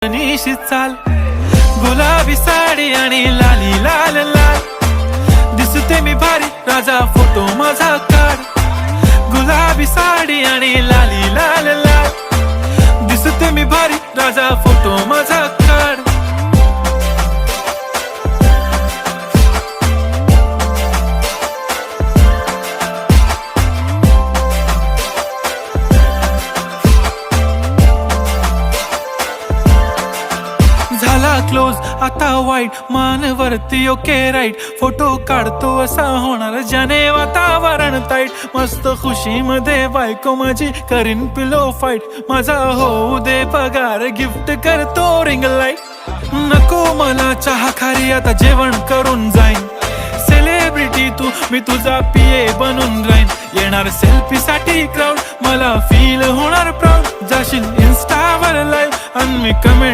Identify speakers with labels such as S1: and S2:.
S1: निशी चाल, गुलाबी साडी आणि लाली लाल लाल, दिसते मी भारी राजा फोटो माझा काढ. गुलाबी साडी आणि लाली लाल लाल, दिसते मी भारी राजा फोटो माझा काढ. झाला क्लोज आता वाईट, मानवरती ओके राईट, फोटो काढतो असा होणार ज्याने वातावरण ताईट. मस्त खुशी मध्ये बायको माझी करीन पिलो फाईट, माझा होऊ दे पगार गिफ्ट करतो रिंग लाईट. नको मला चहा खारी आता जेवण करून जाईन, सेलिब्रिटी तू मी तुझा पिये बनून राहीन. येणार सेल्फी साठी क्राऊड, मला फील होणार प्राऊड, जाशील इन्स्टावर लाईव्ह आणि मी कमेंट